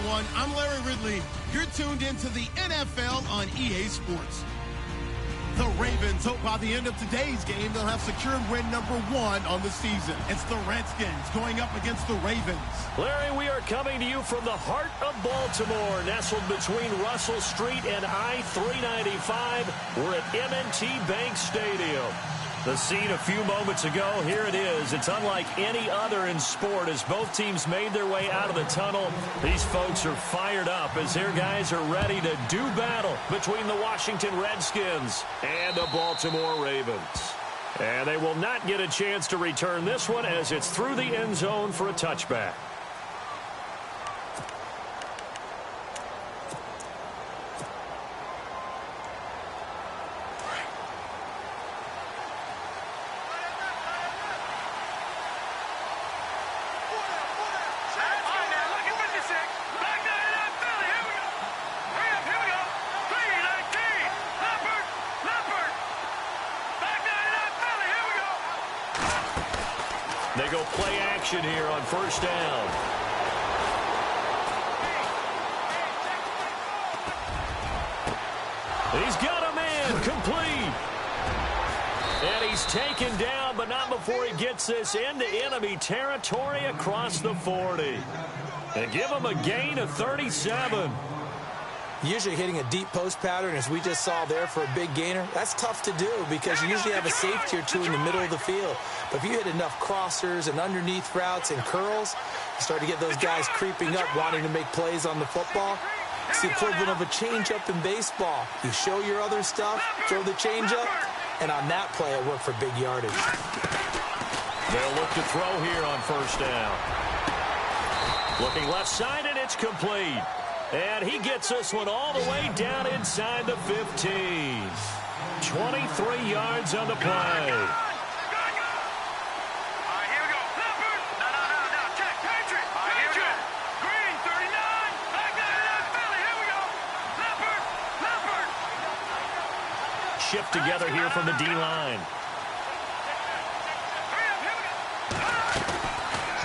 everyone. I'm Larry Ridley. You're tuned into the NFL on EA Sports. The Ravens hope by the end of today's game they'll have secured win number 1 on the season. It's the Redskins going up against the Ravens. Larry, we are coming to you from the heart of Baltimore, nestled between Russell Street and I-395. We're at M&T Bank Stadium. The scene a few moments ago, here it is. It's unlike any other in sport as both teams made their way out of the tunnel. These folks are fired up as their guys are ready to do battle between the Washington Redskins and the Baltimore Ravens. And they will not get a chance to return this one as it's through the end zone for a touchback. They go play action here on first down. He's got a man complete. And he's taken down, but not before he gets this into enemy territory across the 40. And give him a gain of 37. Usually hitting a deep post pattern, as we just saw there, for a big gainer, that's tough to do because you usually have a safety or two in the middle of the field. But if you hit enough crossers and underneath routes and curls, you start to get those guys creeping up, wanting to make plays on the football. It's the equivalent of a changeup in baseball. You show your other stuff, throw the changeup, and on that play, it worked for big yardage. They'll look to throw here on first down. Looking left side, and it's complete. And he gets this one all the way down inside the 15. 23 yards on the play. Shift together here from the D-line.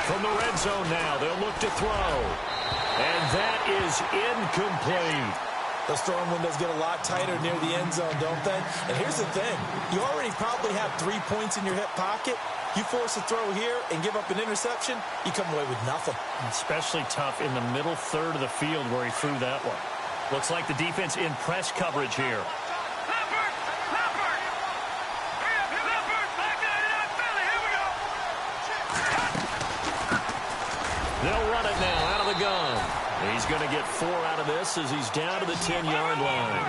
From the red zone now, they'll look to throw. And that is incomplete. Those throwing windows get a lot tighter near the end zone, don't they? And here's the thing. You already probably have 3 points in your hip pocket. You force a throw here and give up an interception, you come away with nothing. Especially tough in the middle third of the field where he threw that one. Looks like the defense in press coverage here. They'll run it now out of the gun. He's going to get 4 out of this as he's down to the 10-yard line.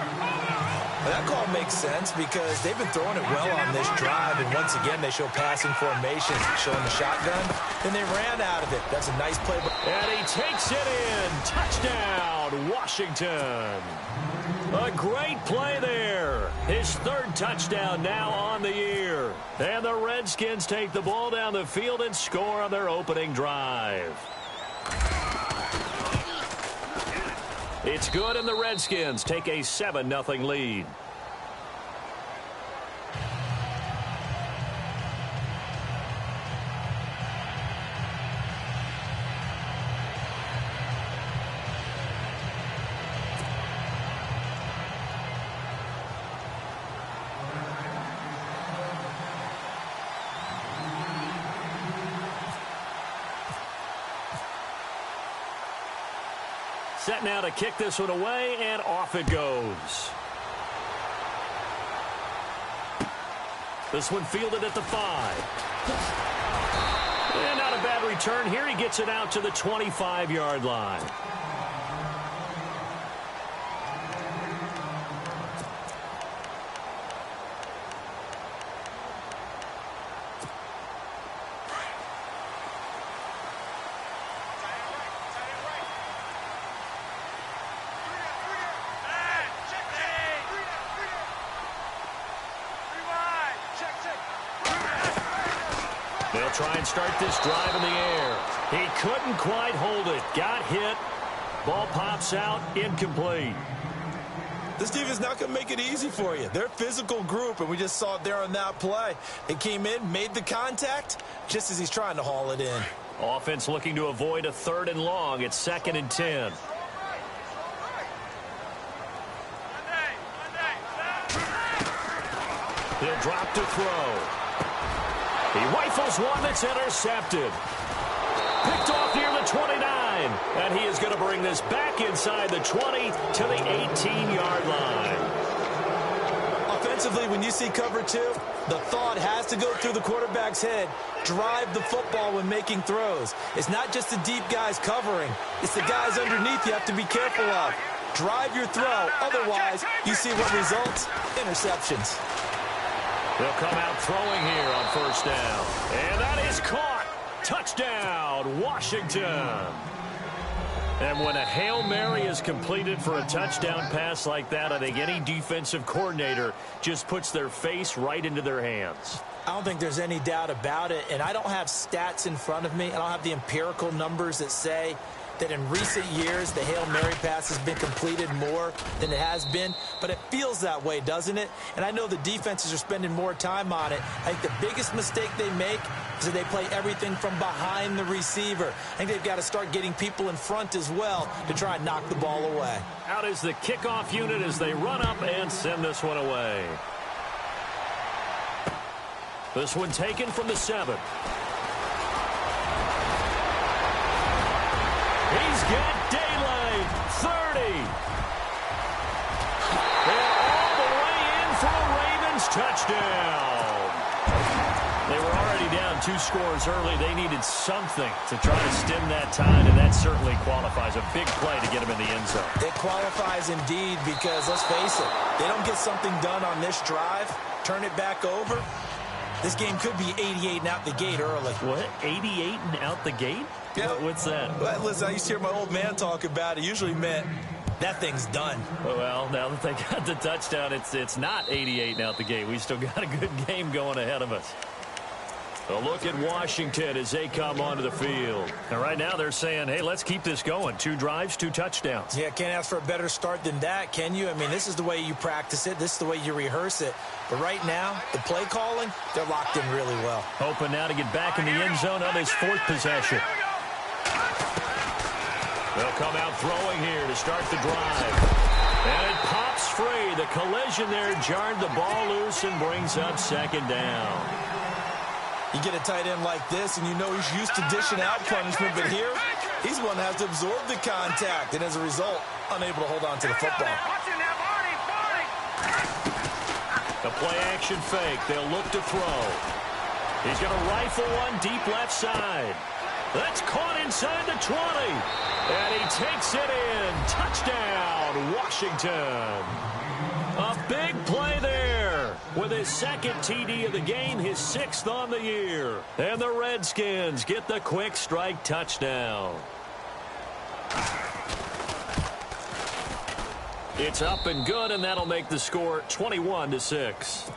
Well, that call makes sense because they've been throwing it well on this drive, and once again they show passing formation, showing the shotgun, and they ran out of it. That's a nice play. And he takes it in. Touchdown, Washington. A great play there. His 3rd touchdown now on the year. And the Redskins take the ball down the field and score on their opening drive. It's good, and the Redskins take a 7-0 lead. Set now to kick this one away, and off it goes. This one fielded at the 5. And not a bad return here. He gets it out to the 25-yard line. They'll try and start this drive in the air. He couldn't quite hold it. Got hit. Ball pops out. Incomplete. This defense is not going to make it easy for you. They're a physical group, and we just saw it there on that play. It came in, made the contact, just as he's trying to haul it in. Offense looking to avoid a 3rd and long. It's 2nd and 10. He'll drop to throw. He rifles one that's intercepted. Picked off near the 29. And he is going to bring this back inside the 20 to the 18-yard line. Offensively, when you see cover two, the thought has to go through the quarterback's head. Drive the football when making throws. It's not just the deep guys covering. It's the guys underneath you have to be careful of. Drive your throw. Otherwise, you see what results? Interceptions. They'll come out throwing here on first down. And that is caught. Touchdown, Washington. And when a Hail Mary is completed for a touchdown pass like that, I think any defensive coordinator just puts their face right into their hands. I don't think there's any doubt about it, and I don't have stats in front of me. I don't have the empirical numbers that say that in recent years the Hail Mary pass has been completed more than it has been, but it feels that way, doesn't it? And I know the defenses are spending more time on it. I think the biggest mistake they make is that they play everything from behind the receiver. I think they've got to start getting people in front as well to try and knock the ball away. Out is the kickoff unit as they run up and send this one away. This one taken from the 7. He's got daylight. 30. And all the way in for a Ravens touchdown. They were already down 2 scores early. They needed something to try to stem that tide, and that certainly qualifies. A big play to get them in the end zone. It qualifies indeed because, let's face it, they don't get something done on this drive, turn it back over, this game could be 88 and out the gate early. What? 88 and out the gate? Yeah. What's that? Well, listen, I used to hear my old man talk about it. Usually meant that thing's done. Well, now that they got the touchdown, it's not 88 and out the gate. We still got a good game going ahead of us. A look at Washington as they come onto the field. And right now they're saying, hey, let's keep this going. 2 drives, 2 touchdowns. Yeah, can't ask for a better start than that, can you? I mean, this is the way you practice it. This is the way you rehearse it. But right now, the play calling, they're locked in really well. Hoping now to get back in the end zone on his 4th possession. They'll come out throwing here to start the drive. And it pops free. The collision there jarred the ball loose and brings up 2nd down. You get a tight end like this, and you know he's used to dishing out punishment, but here, he's one that has to absorb the contact, and as a result, unable to hold on to the football. The play-action fake. They'll look to throw. He's going to rifle one deep left side. That's caught inside the 20. And he takes it in. Touchdown, Washington. A big play there with his 2nd TD of the game, his 6th on the year. And the Redskins get the quick strike touchdown. It's up and good, and that'll make the score 21-6.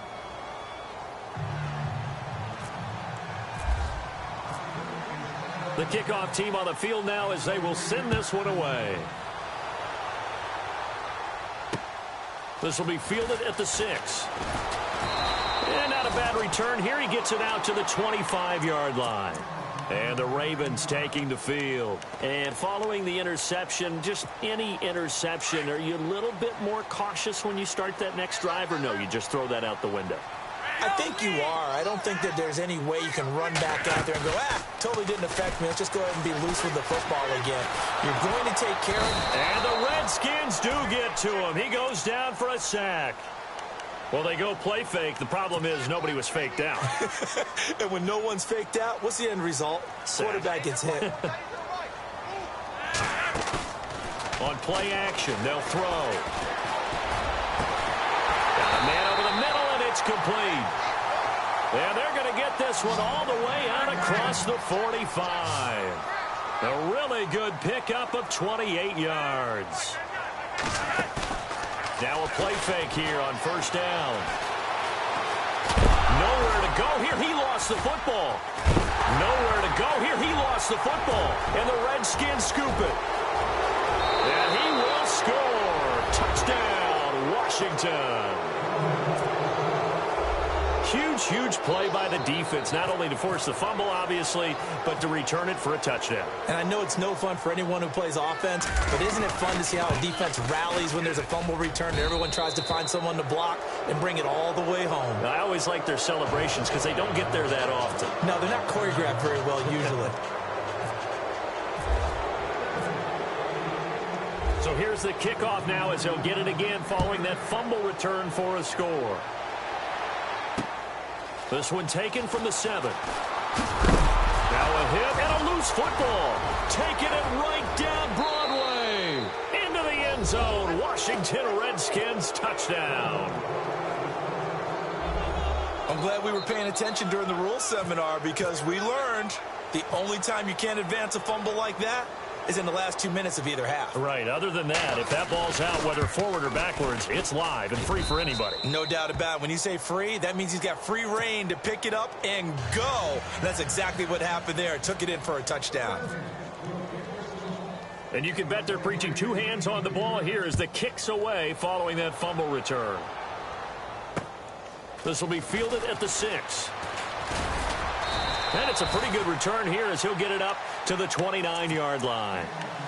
The kickoff team on the field now as they will send this one away. This will be fielded at the 6. And not a bad return here. He gets it out to the 25-yard line. And the Ravens taking the field. And following the interception, just any interception, are you a little bit more cautious when you start that next drive, or no, you just throw that out the window? I think you are. I don't think that there's any way you can run back out there and go, totally didn't affect me. Let's just go ahead and be loose with the football again. You're going to take care of him. And the Redskins do get to him. He goes down for a sack. Well, they go play fake. The problem is nobody was faked out. And when no one's faked out, what's the end result? Quarterback gets hit. On play action, they'll throw. Got a man over the middle, and it's complete. And they're going to get this one all the way out across the 45. A really good pickup of 28 yards. Now a play fake here on first down. Nowhere to go here. He lost the football. Nowhere to go here. He lost the football. And the Redskins scoop it. And he will score. Touchdown, Washington. Huge play by the defense, not only to force the fumble, obviously, but to return it for a touchdown. And I know it's no fun for anyone who plays offense, but isn't it fun to see how a defense rallies when there's a fumble return and everyone tries to find someone to block and bring it all the way home? I always like their celebrations because they don't get there that often. No, they're not choreographed very well usually. So here's the kickoff now as he'll get it again following that fumble return for a score. This one taken from the 7. Now a hit and a loose football. Taking it right down Broadway. Into the end zone. Washington Redskins touchdown. I'm glad we were paying attention during the rules seminar because we learned the only time you can't advance a fumble like that is in the last 2 minutes of either half. Right. Other than that, if that ball's out, whether forward or backwards, it's live and free for anybody. No doubt about it. When you say free, that means he's got free reign to pick it up and go. That's exactly what happened there. Took it in for a touchdown. And you can bet they're preaching 2 hands on the ball here as the kick's away following that fumble return. This will be fielded at the 6. And it's a pretty good return here as he'll get it up to the 29-yard line.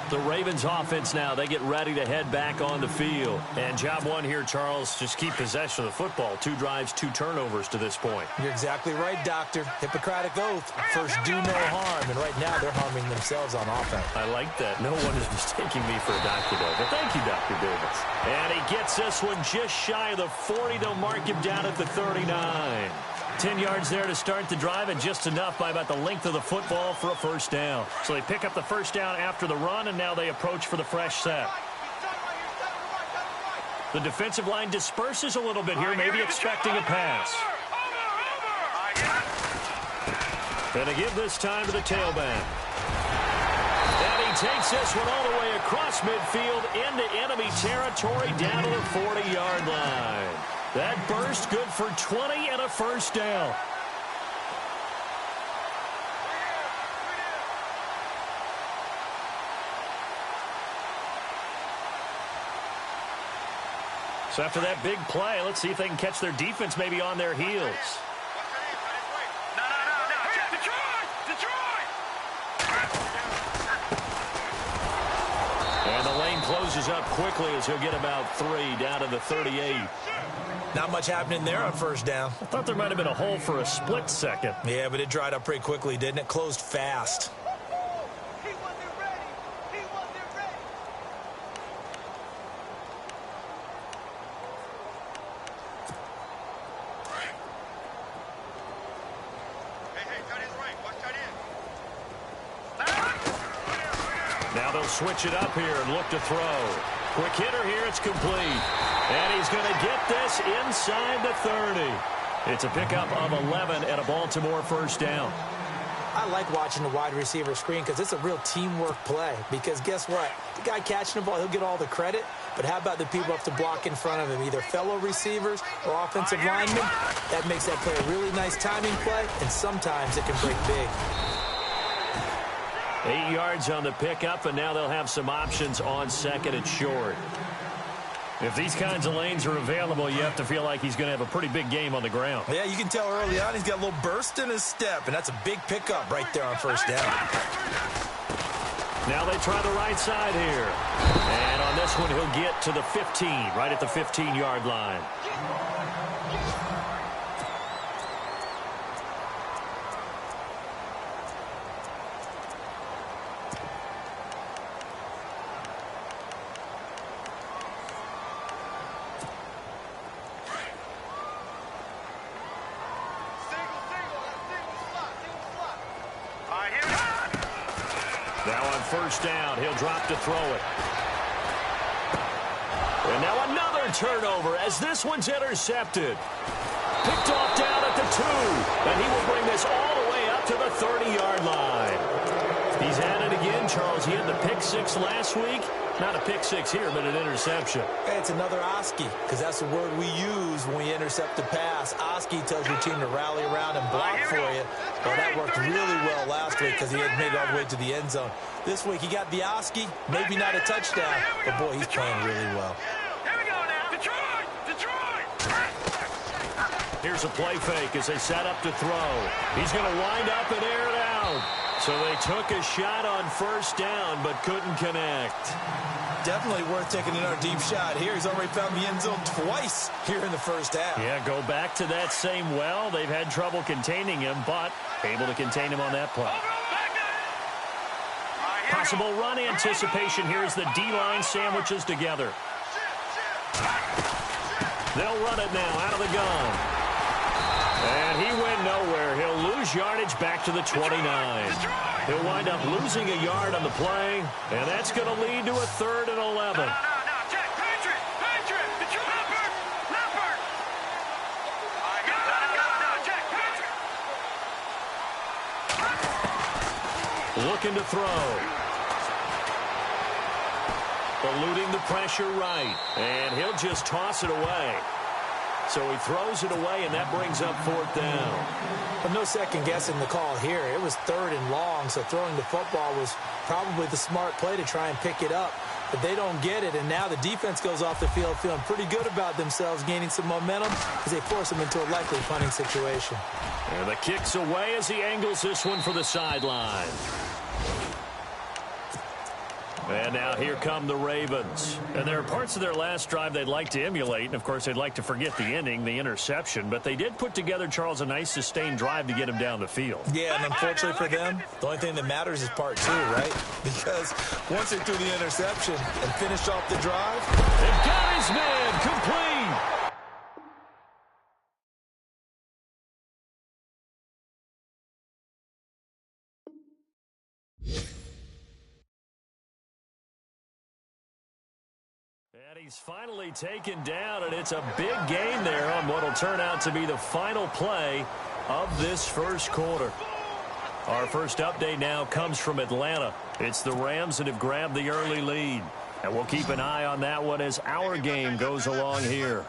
The Ravens offense now, they get ready to head back on the field. And job one here, Charles, just keep possession of the football. 2 drives, 2 turnovers to this point. You're exactly right, Doctor. Hippocratic oath. First, do no harm. And right now, they're harming themselves on offense. I like that. No one is mistaking me for a doctor, though. But thank you, Dr. Davis. And he gets this one just shy of the 40. They'll mark him down at the 39. 10 yards there to start the drive, and just enough by about the length of the football for a first down. So they pick up the first down after the run, and now they approach for the fresh set. The defensive line disperses a little bit here, maybe expecting a pass. And a give this time to the tailback. And he takes this one all the way across midfield into enemy territory down to the 40-yard line. That burst good for 20 and a first down. So after that big play, let's see if they can catch their defense maybe on their heels. And the lane closes up quickly as he'll get about 3 down to the 38. Not much happening there on first down. I thought there might have been a hole for a split second. Yeah, but it dried up pretty quickly, didn't it? Closed fast. He wasn't ready. He wasn't ready. Hey, tight end's right. Watch tight end. Now they'll switch it up here and look to throw. Quick hitter here, it's complete. And he's going to get this inside the 30. It's a pickup of 11 and a Baltimore first down. I like watching the wide receiver screen because it's a real teamwork play. Because guess what? The guy catching the ball, he'll get all the credit. But how about the people who have to block in front of him, either fellow receivers or offensive linemen? That makes that play a really nice timing play, and sometimes it can break big. 8 yards on the pickup, and now they'll have some options on second and short. If these kinds of lanes are available, you have to feel like he's going to have a pretty big game on the ground. Yeah, you can tell early on he's got a little burst in his step, and that's a big pickup right there on first down. Now they try the right side here. And on this one, he'll get to the 15, right at the 15-yard line. Now on first down, he'll drop to throw it. And now another turnover as this one's intercepted. Picked off down at the 2. And he will bring this all the way up to the 30-yard line. He's at it again, Charles. He had the pick 6 last week. Not a pick 6 here, but an interception. Hey, it's another Oski, because that's the word we use when we intercept a pass. Oski tells your team to rally around and block for you. Well, that worked really well last week because he had made it all the way to the end zone. This week, he got the Oski, maybe not a touchdown, but, boy, he's playing really well. Here we go now. Detroit! Detroit! Here's a play fake as they set up to throw. He's going to wind up and air it out. So they took a shot on first down but couldn't connect. Definitely worth taking another deep shot here. He's already found the end zone twice here in the first half. Yeah, go back to that same well. They've had trouble containing him, but able to contain him on that play. Possible run anticipation here as the D-line sandwiches together. They'll run it now out of the gun. And he went nowhere. He'll lose yardage back to the 29. He'll wind up losing a yard on the play, and that's going to lead to a 3rd and 11. Check. Patriot. It's your Leopard. Check. Patriot. Looking to throw. Eluding the pressure right. And he'll just toss it away. So he throws it away, and that brings up 4th down. But no second guessing the call here. It was 3rd and long, so throwing the football was probably the smart play to try and pick it up. But they don't get it, and now the defense goes off the field feeling pretty good about themselves, gaining some momentum as they force them into a likely punting situation. And the kick's away as he angles this one for the sideline. And now here come the Ravens. And there are parts of their last drive they'd like to emulate. And, of course, they'd like to forget the ending, the interception. But they did put together, Charles, a nice sustained drive to get him down the field. Yeah, and unfortunately for them, the only thing that matters is part 2, right? Because once they threw the interception and finished off the drive, they've got his man complete. And he's finally taken down, and it's a big gain there on what will turn out to be the final play of this first quarter. Our first update now comes from Atlanta. It's the Rams that have grabbed the early lead. And we'll keep an eye on that one as our game goes along here.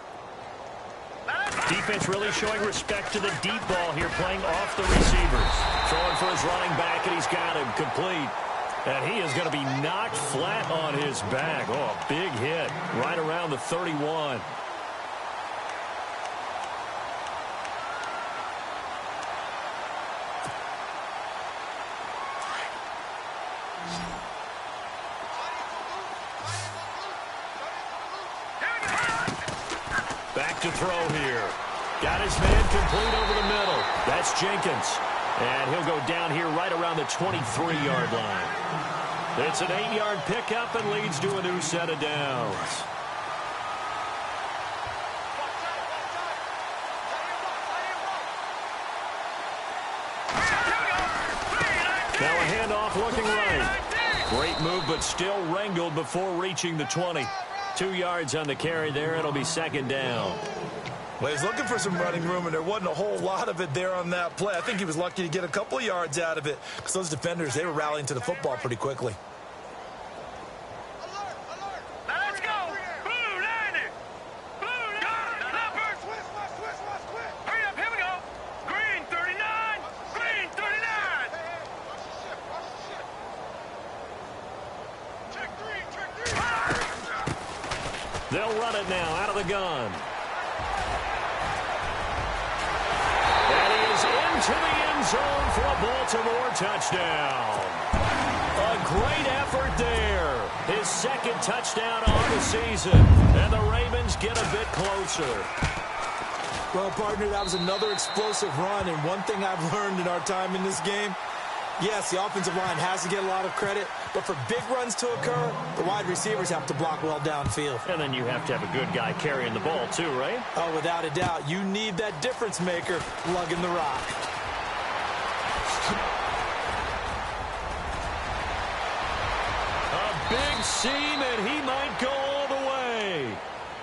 Defense really showing respect to the deep ball here, playing off the receivers. Throwing for his running back, and he's got him complete. And he is going to be knocked flat on his back. Oh, a big hit right around the 31. Back to throw here. Got his man complete over the middle. That's Jenkins. And he'll go down here right around the 23-yard line. It's an 8-yard pickup and leads to a new set of downs. Now a handoff looking right. Great move, but still wrangled before reaching the 20. 2 yards on the carry there. It'll be 2nd down. Well, he's looking for some running room, and there wasn't a whole lot of it there on that play. I think he was lucky to get a couple of yards out of it because those defenders, they were rallying to the football pretty quickly. Let's go. Blue 90. Blue 90. Leopard. Hurry up. Here we go. Green 39. Green 39. Check three. They'll run it now out of the gun. To the end zone for a Baltimore touchdown. A great effort there. His 2nd touchdown on the season. And the Ravens get a bit closer. Well, partner, that was another explosive run. And one thing I've learned in our time in this game, yes, the offensive line has to get a lot of credit. But for big runs to occur, the wide receivers have to block well downfield. And then you have to have a good guy carrying the ball too, right? Oh, without a doubt. You need that difference maker lugging the rock. A big seam, and he might go all the way.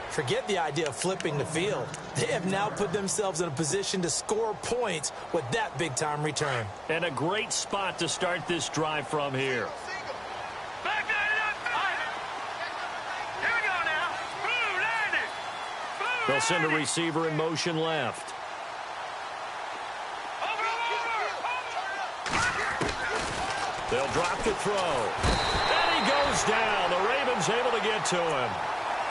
Forget the idea of flipping the field. They have now put themselves in a position to score points with that big-time return. And a great spot to start this drive from here. Back 99. Here we go now. Blue 90. They'll send a receiver in motion left. They'll drop to throw. And he goes down. The Ravens able to get to him.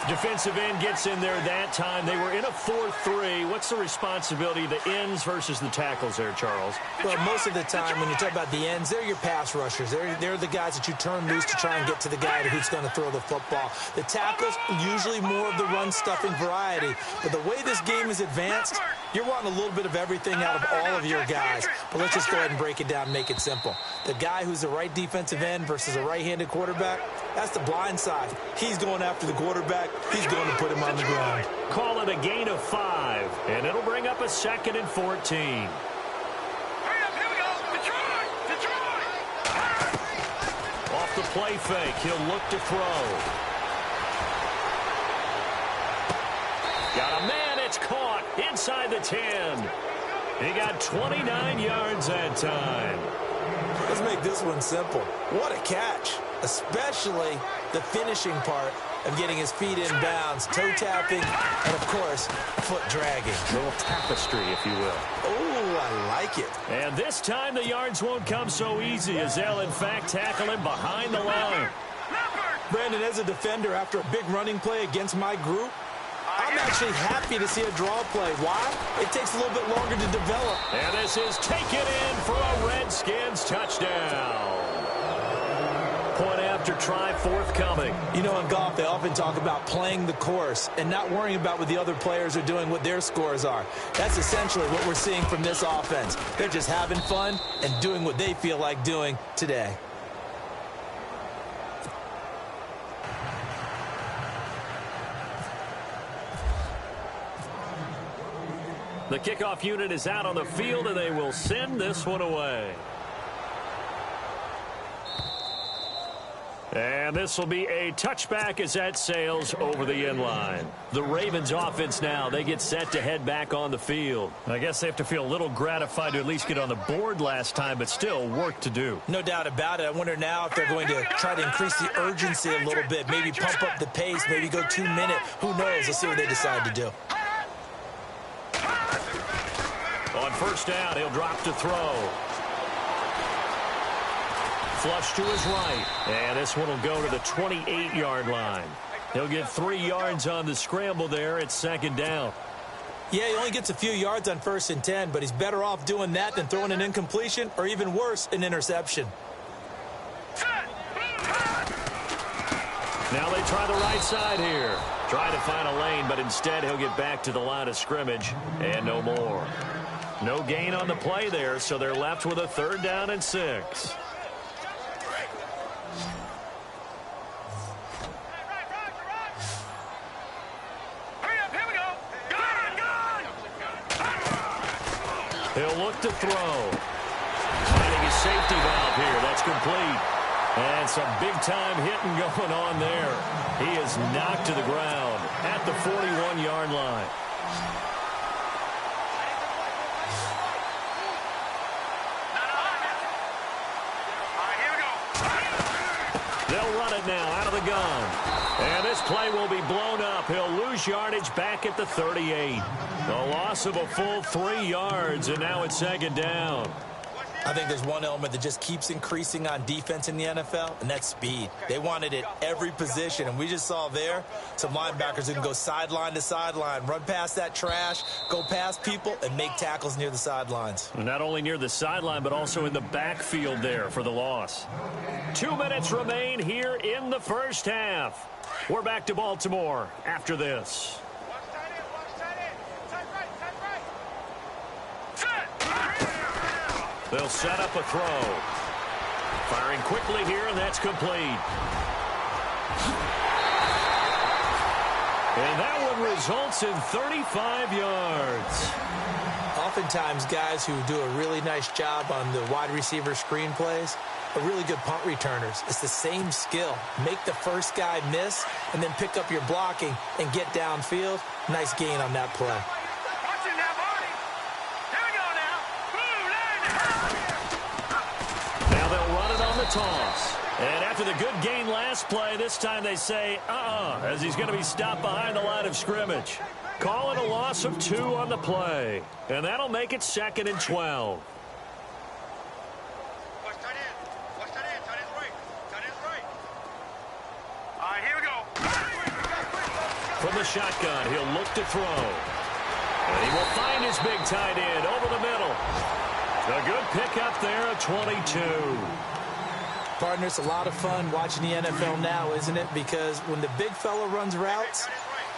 Defensive end gets in there that time. They were in a 4-3. What's the responsibility of the ends versus the tackles there, Charles? Well, most of the time when you talk about the ends, they're your pass rushers. They're the guys that you turn loose to try and get to the guy who's going to throw the football. The tackles, usually more of the run-stuffing variety. But the way this game is advanced, you're wanting a little bit of everything out of all of your guys. But let's just go ahead and break it down and make it simple. The guy who's the right defensive end versus a right-handed quarterback, that's the blind side. He's going after the quarterback. He's going to put him on the ground. Call it a gain of 5, and it'll bring up a 2nd and 14. Hurry up, here we go. Detroit! Off the play fake, he'll look to throw. Got a man, it's caught inside the 10. He got 29 yards that time. Let's make this one simple. What a catch, especially the finishing part of getting his feet in bounds, toe tapping, and, of course, foot dragging. A little tapestry, if you will. Oh, I like it. And this time the yards won't come so easy as they'll, in fact, tackle him behind the line. Brandon, as a defender, after a big running play against my group, I'm actually happy to see a draw play. Why? It takes a little bit longer to develop. And this is taken in for a Redskins touchdown. Point after try forthcoming. You know, in golf, they often talk about playing the course and not worrying about what the other players are doing, what their scores are. That's essentially what we're seeing from this offense. They're just having fun and doing what they feel like doing today. The kickoff unit is out on the field, and they will send this one away. And this will be a touchback as that sails over the end line. The Ravens offense now, they get set to head back on the field. I guess they have to feel a little gratified to at least get on the board last time, but still work to do. No doubt about it. I wonder now if they're going to try to increase the urgency a little bit, maybe pump up the pace, maybe go 2 minute. Who knows? Let's see what they decide to do. On first down, he'll drop to throw. Flush to his right. And this one will go to the 28-yard line. He'll get 3 yards on the scramble there at 2nd down. Yeah, he only gets a few yards on 1st and 10, but he's better off doing that than throwing an incompletion or even worse, an interception. Now they try the right side here. Try to find a lane, but instead he'll get back to the line of scrimmage and no more. No gain on the play there, so they're left with a 3rd down and 6. He'll look to throw. Finding his safety valve here. That's complete. And some big-time hitting going on there. He is knocked to the ground at the 41-yard line. They'll run it now out of the gun. And this play will be blown up. He'll lose yardage back at the 38. A loss of a full 3 yards, and now it's 2nd down. I think there's one element that just keeps increasing on defense in the NFL, and that's speed. They want it at every position, and we just saw there some linebackers who can go sideline to sideline, run past that trash, go past people, and make tackles near the sidelines. Not only near the sideline, but also in the backfield there for the loss. 2 minutes remain here in the first half. We're back to Baltimore after this. They'll set up a throw. Firing quickly here, and that's complete. And that one results in 35 yards. Oftentimes, guys who do a really nice job on the wide receiver screen plays are really good punt returners. It's the same skill. Make the first guy miss, and then pick up your blocking and get downfield. Nice gain on that play. Now they'll run it on the toss. And after the good gain last play, this time they say, as he's going to be stopped behind the line of scrimmage. Call it a loss of 2 on the play. And that'll make it 2nd and 12. from the shotgun. He'll look to throw. And he will find his big tight end over the middle. A good pickup there at 22. Partner, it's a lot of fun watching the NFL now, isn't it? Because when the big fella runs routes,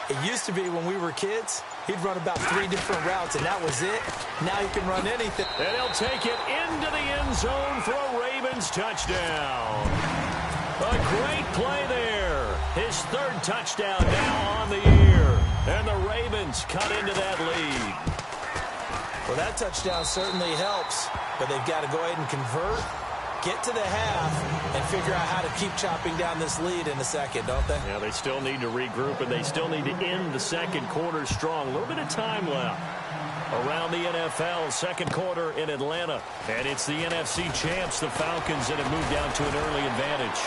it used to be when we were kids, he'd run about 3 different routes, and that was it. Now he can run anything. And he'll take it into the end zone for a Ravens touchdown. A great play there. His 3rd touchdown now on the year. And the Ravens cut into that lead. Well, that touchdown certainly helps, but they've got to go ahead and convert, get to the half, and figure out how to keep chopping down this lead in a second, don't they? Yeah, they still need to regroup, and they still need to end the second quarter strong. A little bit of time left around the NFL. Second quarter in Atlanta, and it's the NFC champs, the Falcons, that have moved down to an early advantage.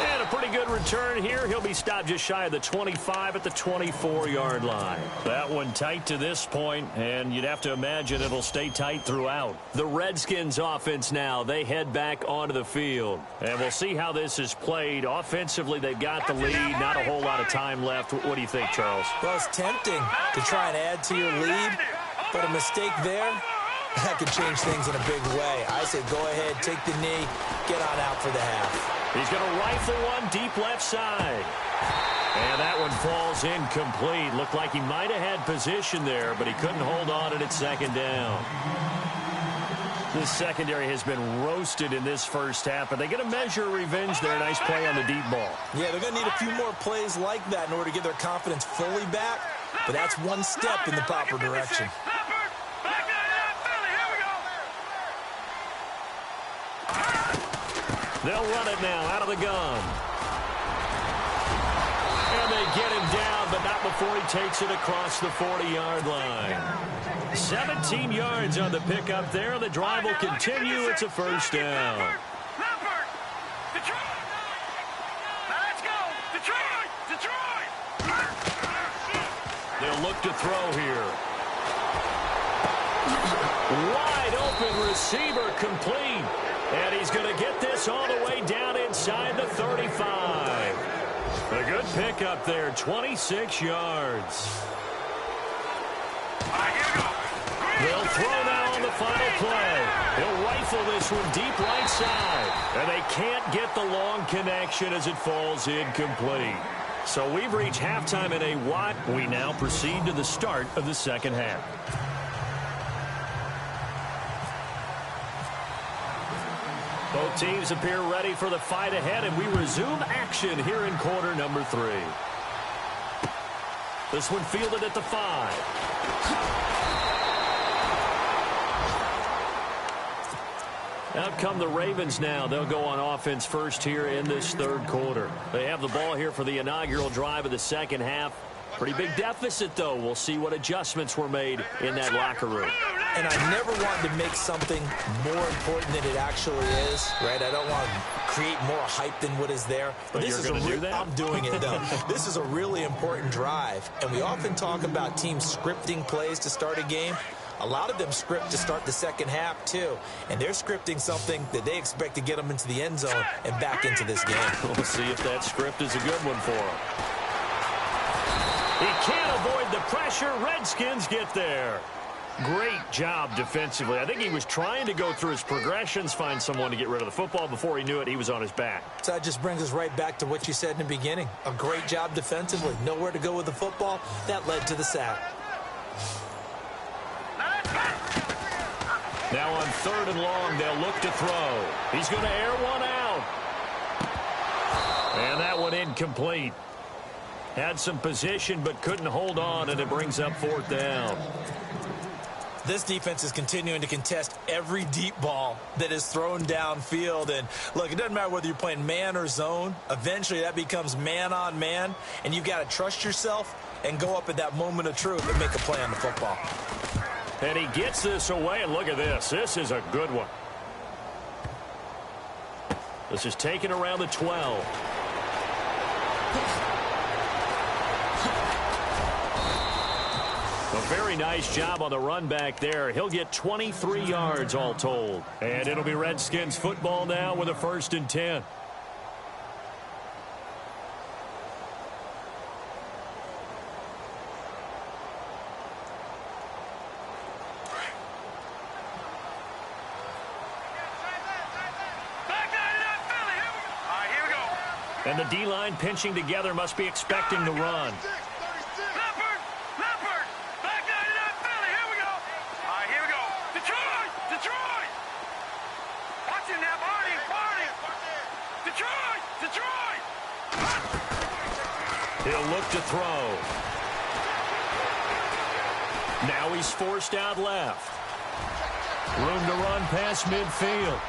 And a pretty good return here. He'll be stopped just shy of the 25 at the 24-yard line. That one tight to this point, and you'd have to imagine it'll stay tight throughout. The Redskins offense now, they head back onto the field. And we'll see how this is played. Offensively, they've got the lead. Not a whole lot of time left. What do you think, Charles? Well, it's tempting to try and add to your lead, but a mistake there, that could change things in a big way. I said go ahead, take the knee, get on out for the half. He's going to rifle one deep left side. And that one falls incomplete. Looked like he might have had position there, but he couldn't hold on at second down. This secondary has been roasted in this first half, but they get a measure of revenge there. Nice play on the deep ball. Yeah, they're going to need a few more plays like that in order to get their confidence fully back, but that's one step in the proper direction. They'll run it now out of the gun. And they get him down, but not before he takes it across the 40-yard line. 17 yards on the pickup there. The drive will continue. It's a first down. They'll look to throw here. Wide open receiver complete. And he's going to get this all the way down inside the 35. A good pickup there, 26 yards. They'll throw now on the final play. He'll rifle this one deep right side. And they can't get the long connection as it falls incomplete. So we've reached halftime in a what? We now proceed to the start of the second half. Both teams appear ready for the fight ahead, and we resume action here in quarter number 3. This one fielded at the 5. Out come the Ravens now. They'll go on offense first here in this third quarter. They have the ball here for the inaugural drive of the second half. Pretty big deficit, though. We'll see what adjustments were made in that locker room. And I never wanted to make something more important than it actually is, right? I don't want to create more hype than what is there. But this you're going to do that? I'm doing it, though. This is a really important drive. And we often talk about teams scripting plays to start a game. A lot of them script to start the second half, too. And they're scripting something that they expect to get them into the end zone and back into this game. We'll see if that script is a good one for them. He can't avoid the pressure. Redskins get there. Great job defensively. I think he was trying to go through his progressions, find someone to get rid of the football. Before he knew it, he was on his back. So that just brings us right back to what you said in the beginning. A great job defensively. Nowhere to go with the football. That led to the sack. Now on 3rd and long, they'll look to throw. He's going to air one out. And that one incomplete. Had some position but couldn't hold on, and it brings up 4th down. This defense is continuing to contest every deep ball that is thrown downfield. And, look, it doesn't matter whether you're playing man or zone. Eventually that becomes man on man, and you've got to trust yourself and go up at that moment of truth and make a play on the football. And he gets this away, and look at this. This is a good one. This is taken around the 12. A very nice job on the run back there. He'll get 23 yards all told. And it'll be Redskins football now with a 1st and 10. And the D-line pinching together must be expecting the run. Leopard, back 99 Philly, here we go. All right, here we go. Detroit. Watching that, Barney. Detroit. He'll look to throw. Now he's forced out left. Room to run past midfield.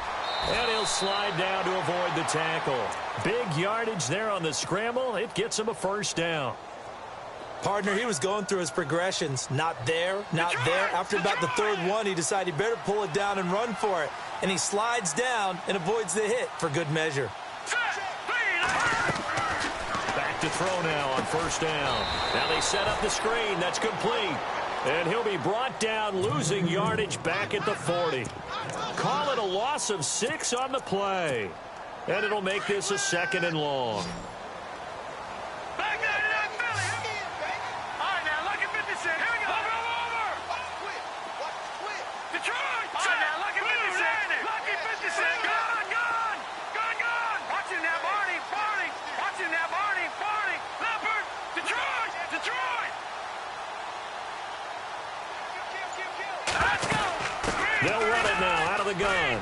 And he'll slide down to avoid the tackle. Big yardage there on the scramble. It gets him a first down. Partner, he was going through his progressions. Not there, not there. After about the third one, he decided he better pull it down and run for it. And he slides down and avoids the hit for good measure. Back to throw now on first down. Now they set up the screen. That's complete. And he'll be brought down, losing yardage back at the 40. Call it a loss of 6 on the play. And it'll make this a 2nd and long. Back 99 Philly. All right, now, lucky 56. Here we go. Over. Detroit. All right, now, lucky 56. Lucky 56. Gone. Watching that, Barney. Leopard. Detroit. Let's go. They'll run it now out of the gun.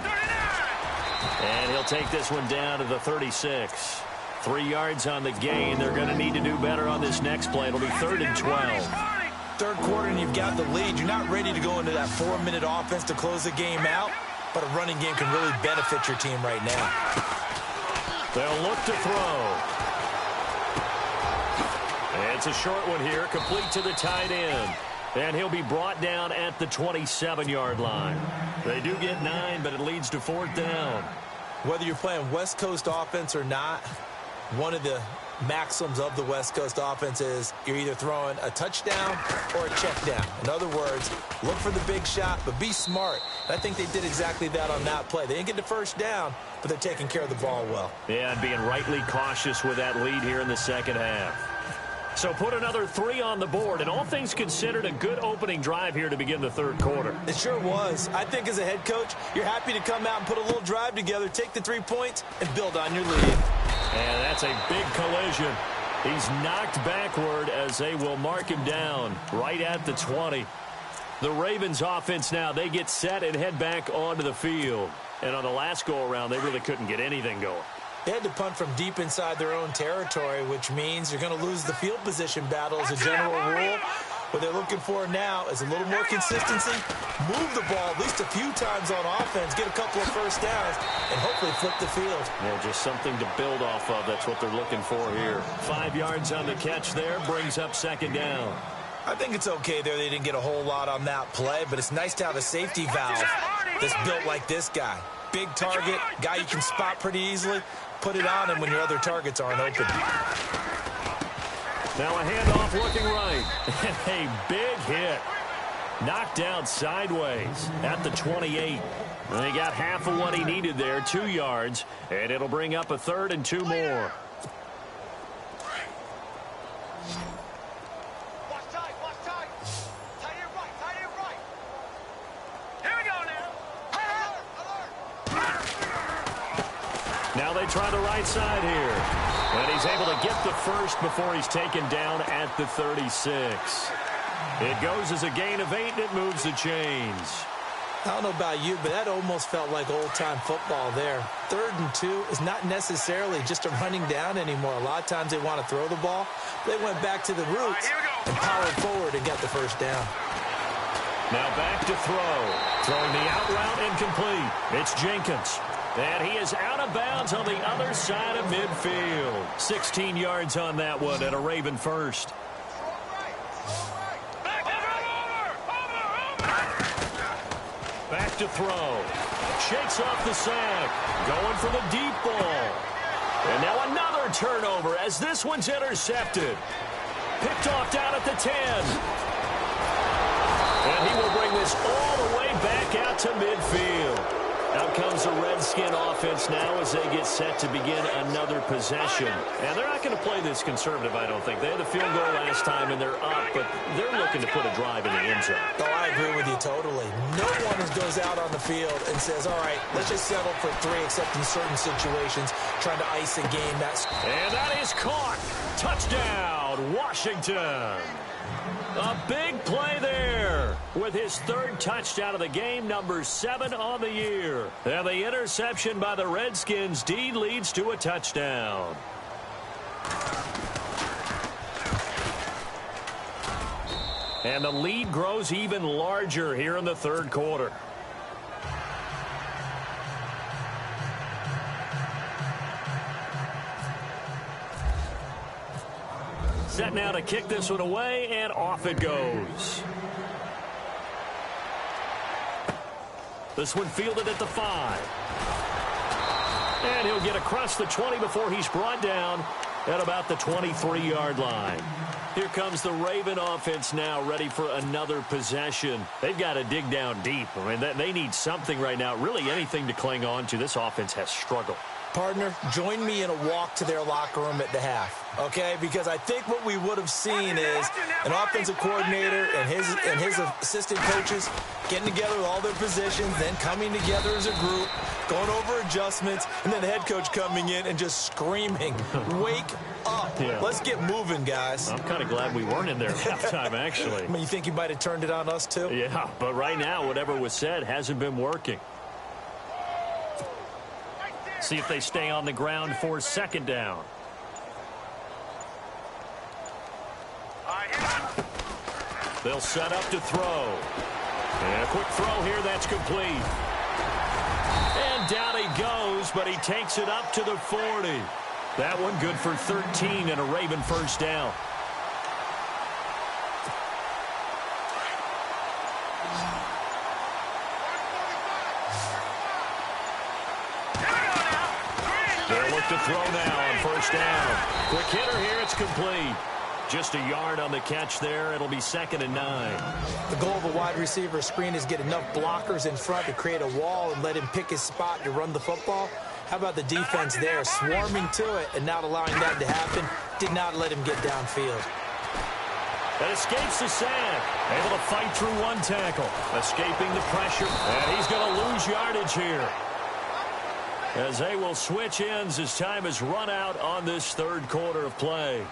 And he'll take this one down to the 36. 3 yards on the gain. They're going to need to do better on this next play. It'll be 3rd and 12. Third quarter and you've got the lead. You're not ready to go into that 4-minute offense to close the game out, but a running game can really benefit your team right now. They'll look to throw. And it's a short one here, complete to the tight end. And he'll be brought down at the 27-yard line. They do get 9, but it leads to 4th down. Whether you're playing West Coast offense or not, one of the maxims of the West Coast offense is you're either throwing a touchdown or a check down. In other words, look for the big shot, but be smart. And I think they did exactly that on that play. They didn't get the first down, but they're taking care of the ball well. Yeah, and being rightly cautious with that lead here in the second half. So put another 3 on the board, and all things considered, a good opening drive here to begin the third quarter. It sure was. I think as a head coach, you're happy to come out and put a little drive together, take the 3 points, and build on your lead. And that's a big collision. He's knocked backward as they will mark him down right at the 20. The Ravens offense now, they get set and head back onto the field. And on the last go-around, they really couldn't get anything going. They had to punt from deep inside their own territory, which means you're going to lose the field position battle as a general rule. What they're looking for now is a little more consistency, move the ball at least a few times on offense, get a couple of first downs, and hopefully flip the field. Yeah, just something to build off of. That's what they're looking for here. 5 yards on the catch there, brings up 2nd down. I think it's okay there. They didn't get a whole lot on that play, but it's nice to have a safety valve that's built like this guy. Big target, guy you can spot pretty easily. Put it on him when your other targets aren't open. Now a handoff looking right. And a big hit. Knocked down sideways at the 28. And he got half of what he needed there, 2 yards. And it'll bring up a 3rd and 2 more. Now they try the right side here. And he's able to get the first before he's taken down at the 36. It goes as a gain of 8, and it moves the chains. I don't know about you, but that almost felt like old-time football there. 3rd and 2 is not necessarily just a running down anymore. A lot of times they want to throw the ball. They went back to the roots and powered forward and got the first down. Now back to throw. Throwing the out route incomplete. It's Jenkins. And he is out of bounds on the other side of midfield. 16 yards on that one and a Raven first. Back to throw. Shakes off the sack. Going for the deep ball. And now another turnover as this one's intercepted. Picked off down at the 10. And he will bring this all the way back out to midfield. Out comes the Redskin offense now as they get set to begin another possession. And they're not going to play this conservative, I don't think. They had the field goal last time, and they're up, but they're looking to put a drive in the end zone. Oh, I agree with you totally. No one goes out on the field and says, all right, let's just settle for 3, except in certain situations, trying to ice a game. And that is caught. Touchdown, Washington. A big play there with his 3rd touchdown of the game, number 7 on the year. And the interception by the Redskins. D leads to a touchdown. And the lead grows even larger here in the 3rd quarter. Set now to kick this one away, and off it goes. This one fielded at the 5. And he'll get across the 20 before he's brought down at about the 23-yard line. Here comes the Raven offense now, ready for another possession. They've got to dig down deep. I mean, they need something right now, really anything to cling on to. This offense has struggled. Partner, join me in a walk to their locker room at the half, okay? Because I think what we would have seen is an offensive coordinator and his assistant coaches getting together with all their positions, then coming together as a group, going over adjustments, and then the head coach coming in and just screaming, wake up. Yeah. Let's get moving, guys. I'm kind of glad we weren't in there at halftime, actually. I mean, you think he might have turned it on us, too? Yeah, but right now, whatever was said hasn't been working. See if they stay on the ground for 2nd down. They'll set up to throw. And a quick throw here, that's complete. And down he goes, but he takes it up to the 40. That one good for 13 and a Raven 1st down. To throw now on 1st down. Quick hitter here, it's complete. Just a yard on the catch there. It'll be 2nd and 9. The goal of a wide receiver screen is get enough blockers in front to create a wall and let him pick his spot to run the football. How about the defense there, swarming to it and not allowing that to happen? Did not let him get downfield. That escapes the sack. Able to fight through one tackle. Escaping the pressure. And he's going to lose yardage here, as they will switch ends as time has run out on this 3rd quarter of play.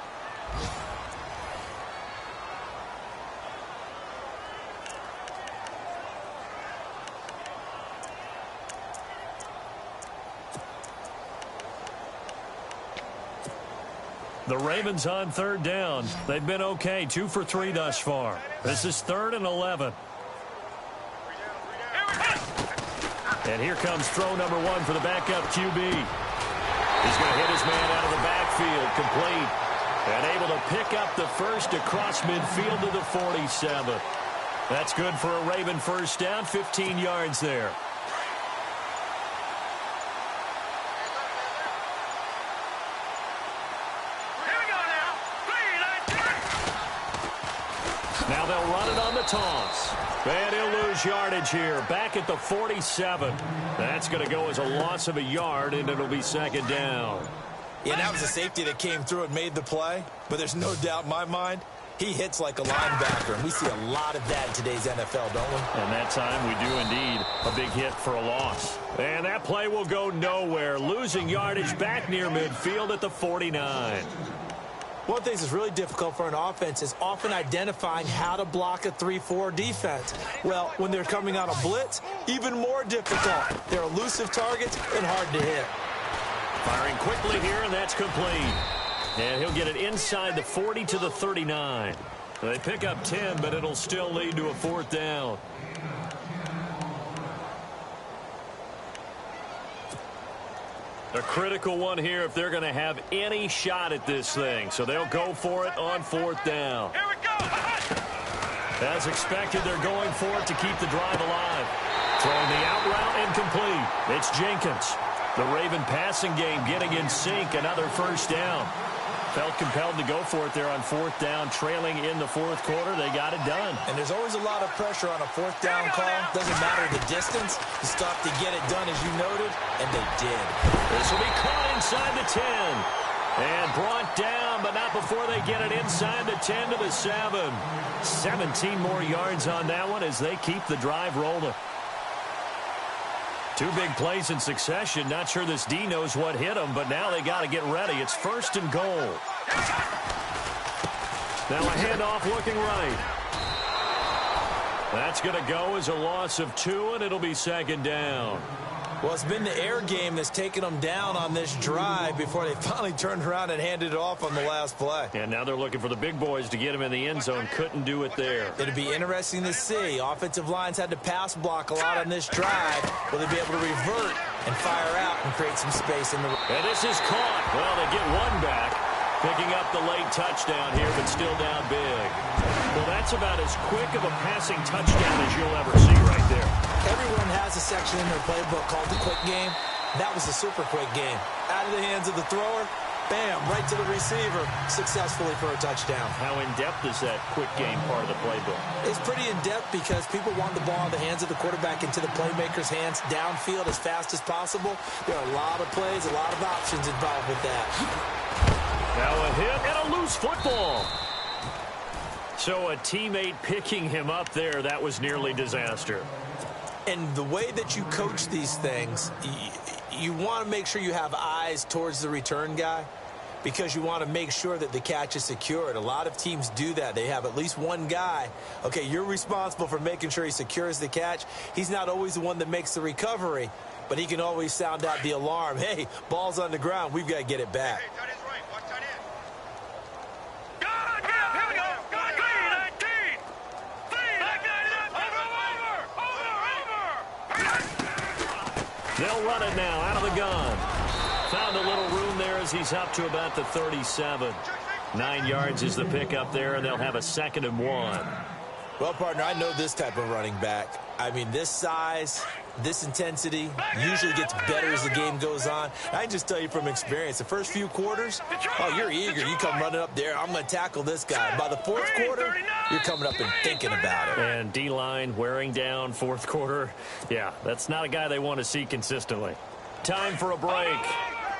The Ravens on 3rd down. They've been okay, 2 for 3 thus far. This is 3rd and 11. And here comes throw number 1 for the backup QB. He's going to hit his man out of the backfield, complete. And able to pick up the 1st across midfield to the 47. That's good for a Raven 1st down, 15 yards there. Now they'll run it on the toss. And he'll lose yardage here, back at the 47. That's going to go as a loss of a yard, and it'll be 2nd down. Yeah, that was a safety that came through and made the play. But there's no doubt in my mind, he hits like a linebacker. And we see a lot of that in today's NFL, don't we? And that time we do indeed. A big hit for a loss. And that play will go nowhere. Losing yardage back near midfield at the 49. One of the things that's really difficult for an offense is often identifying how to block a 3-4 defense. Well, when they're coming on a blitz, even more difficult. They're elusive targets and hard to hit. Firing quickly here, and that's complete. And he'll get it inside the 40 to the 39. They pick up 10, but it'll still lead to a 4th down. A critical one here if they're going to have any shot at this thing. So they'll go for it on 4th down. Here we go. As expected, they're going for it to keep the drive alive. Throwing the out route incomplete. It's Jenkins. The Raven passing game getting in sync. Another 1st down. Felt compelled to go for it there on fourth down, trailing in the fourth quarter. They got it done. And there's always a lot of pressure on a fourth down call. Doesn't matter the distance. You stop to get it done, as you noted, and they did. This will be caught inside the 10. And brought down, but not before they get it inside the 10 to the 7. 17 more yards on that one as they keep the drive rolling. Two big plays in succession. Not sure this D knows what hit them, but now they got to get ready. It's first and goal. Now a handoff looking right. That's going to go as a loss of 2, and it'll be second down. Well, it's been the air game that's taken them down on this drive before they finally turned around and handed it off on the last play. And now they're looking for the big boys to get him in the end zone. Couldn't do it there. It'll be interesting to see. Offensive lines had to pass block a lot on this drive. Will they be able to revert and fire out and create some space in the... And this is caught. Well, they get one back. Picking up the late touchdown here, but still down big. Well, that's about as quick of a passing touchdown as you'll ever see right there. Everyone has a section in their playbook called the quick game. That was a super quick game. Out of the hands of the thrower, bam, right to the receiver, successfully for a touchdown. How in-depth is that quick game part of the playbook? It's pretty in-depth because people want the ball in the hands of the quarterback into the playmaker's hands downfield as fast as possible. There are a lot of plays, a lot of options involved with that. Now a hit and a loose football. So a teammate picking him up there, that was nearly disaster. And the way that you coach these things, you want to make sure you have eyes towards the return guy because you want to make sure that the catch is secured. A lot of teams do that. They have at least one guy. Okay, you're responsible for making sure he secures the catch. He's not always the one that makes the recovery, but he can always sound out the alarm. Hey, ball's on the ground. We've got to get it back. Hey, that is right. Watch that in. God, here we go. God, 319. 319. Over. They'll run it now out of the gun. Found a little room there as he's up to about the 37. 9 yards is the pickup there, and they'll have a 2nd and 1. Well, partner, I know this type of running back. I mean, this size, this intensity usually gets better as the game goes on. I can just tell you from experience, the first few quarters, oh, you're eager. You come running up there, I'm going to tackle this guy. By the fourth quarter, you're coming up and thinking about it. And D-line wearing down fourth quarter. Yeah, that's not a guy they want to see consistently. Time for a break.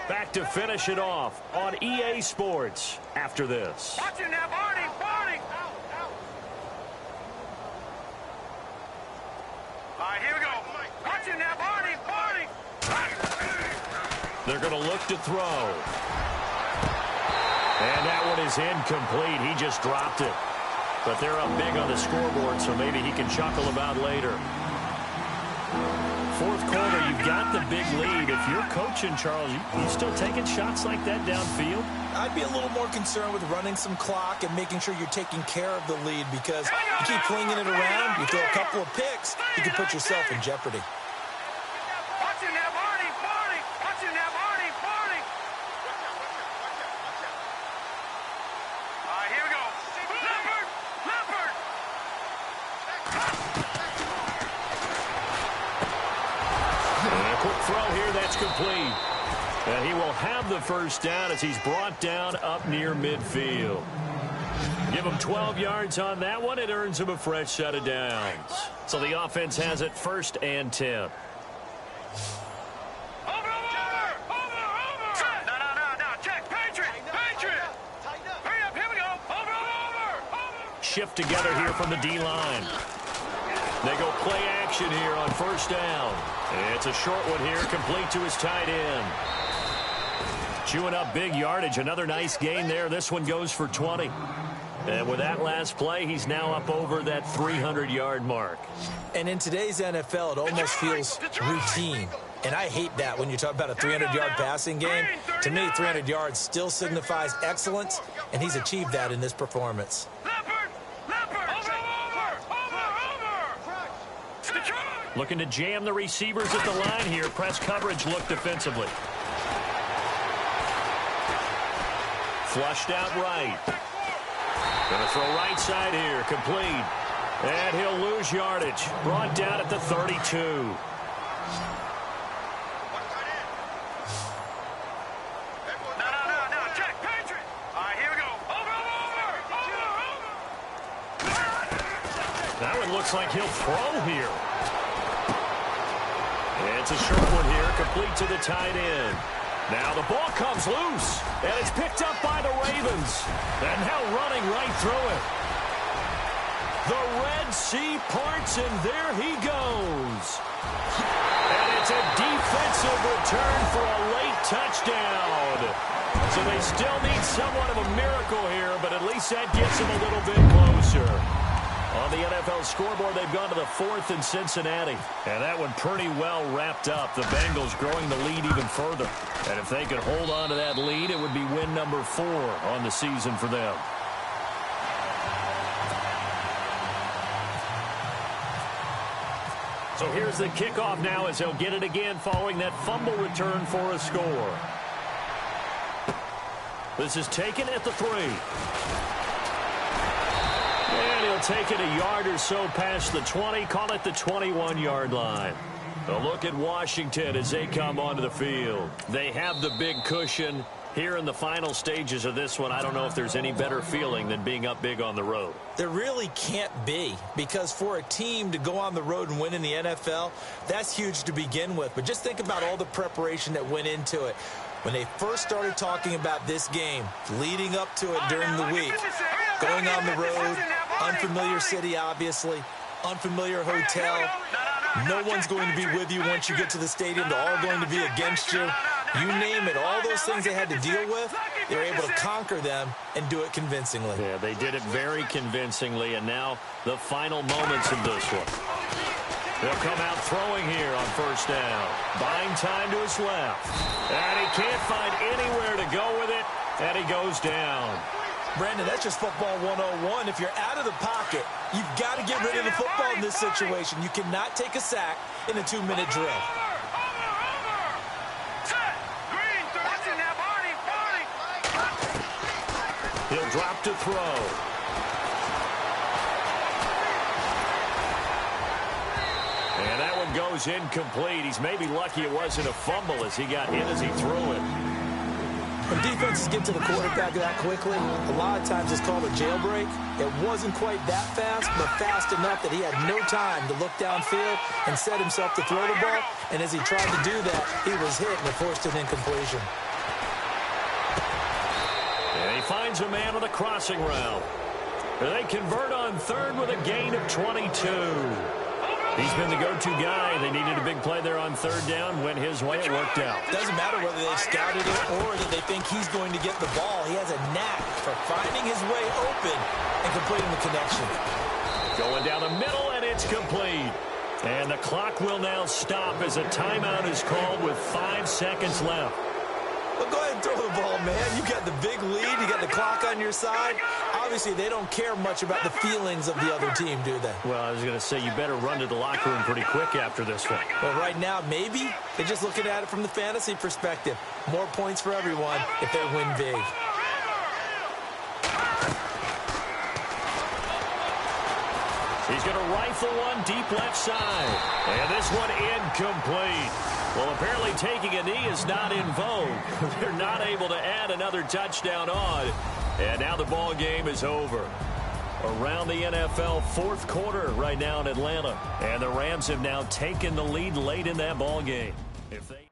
Back to finish it off on EA Sports after this. Watching that, Barney. All right, here we go. Watching that, Barney. They're going to look to throw. And that one is incomplete. He just dropped it. But they're up big on the scoreboard, so maybe he can chuckle about later. Fourth quarter, you've got the big lead. If you're coaching, Charles, you still taking shots like that downfield? I'd be a little more concerned with running some clock and making sure you're taking care of the lead because you keep flinging it around, you throw a couple of picks, you can put yourself in jeopardy. Watching that, Barney. Watching that, Barney. All right, here we go. Leopard. And a quick throw here, that's complete. And he will have the first down as he's brought down up near midfield. Give him 12 yards on that one. It earns him a fresh set of downs. So the offense has it 1st and 10. Over. No. Check. Patriot. Hurry up. Here we go. Over. Shift together here from the D-line. They go play action here on 1st down. It's a short one here, complete to his tight end. Chewing up big yardage. Another nice gain there. This one goes for 20. And with that last play, he's now up over that 300-yard mark. And in today's NFL, it almost feels routine. And I hate that when you talk about a 300-yard passing game. To me, 300 yards still signifies excellence, and he's achieved that in this performance. Looking to jam the receivers at the line here. Press coverage look defensively. Flushed out right. Going to throw right side here. Complete. And he'll lose yardage. Brought down at the 32. No. Check. Patriot. All right, it looks like he'll throw here. It's a short one here, complete to the tight end. Now the ball comes loose, and it's picked up by the Ravens. And now running right through it. The Red Sea parts, and there he goes. And it's a defensive return for a late touchdown. So they still need somewhat of a miracle here, but at least that gets them a little bit closer. On the NFL scoreboard, they've gone to the 4th in Cincinnati. And that one pretty well wrapped up. The Bengals growing the lead even further. And if they could hold on to that lead, it would be win number 4 on the season for them. So here's the kickoff now as they'll get it again following that fumble return for a score. This is taken at the 3. And he'll take it a yard or so past the 20, call it the 21-yard line. A look at Washington as they come onto the field. They have the big cushion. Here in the final stages of this one, I don't know if there's any better feeling than being up big on the road. There really can't be, because for a team to go on the road and win in the NFL, that's huge to begin with. But just think about all the preparation that went into it. When they first started talking about this game, leading up to it during the week, going on the road, unfamiliar city, obviously, unfamiliar hotel. No one's going to be with you once you get to the stadium. They're all going to be against you. You name it, all those things they had to deal with, they were able to conquer them and do it convincingly. Yeah, they did it very convincingly, and now the final moments of this one. They'll come out throwing here on first down. Buying time to his left. And he can't find anywhere to go with it, and he goes down. Brandon, that's just football 101. If you're out of the pocket, you've got to get rid of the football in this situation. You cannot take a sack in a 2-minute drill. He'll drop to throw. And that one goes incomplete. He's maybe lucky it wasn't a fumble as he got hit as he threw it. When defenses get to the quarterback that quickly, a lot of times it's called a jailbreak. It wasn't quite that fast, but fast enough that he had no time to look downfield and set himself to throw the ball. And as he tried to do that, he was hit and it forced an incompletion. And he finds a man on the crossing route. They convert on third with a gain of 22. He's been the go-to guy. They needed a big play there on third down. Went his way. It worked out. Doesn't matter whether they scouted it or that they think he's going to get the ball. He has a knack for finding his way open and completing the connection. Going down the middle, and it's complete. And the clock will now stop as a timeout is called with 5 seconds left. Well, go ahead and throw the ball, man. You got the big lead. You got the clock on your side. Obviously, they don't care much about the feelings of the other team, do they? Well, I was going to say, you better run to the locker room pretty quick after this one. Well, right now, maybe they're just looking at it from the fantasy perspective. More points for everyone if they win big. He's going to rifle one deep left side. And this one incomplete. Well, apparently taking a knee is not in vogue. They're not able to add another touchdown on. And now the ball game is over. Around the NFL, 4th quarter right now in Atlanta. And the Rams have now taken the lead late in that ball game. If they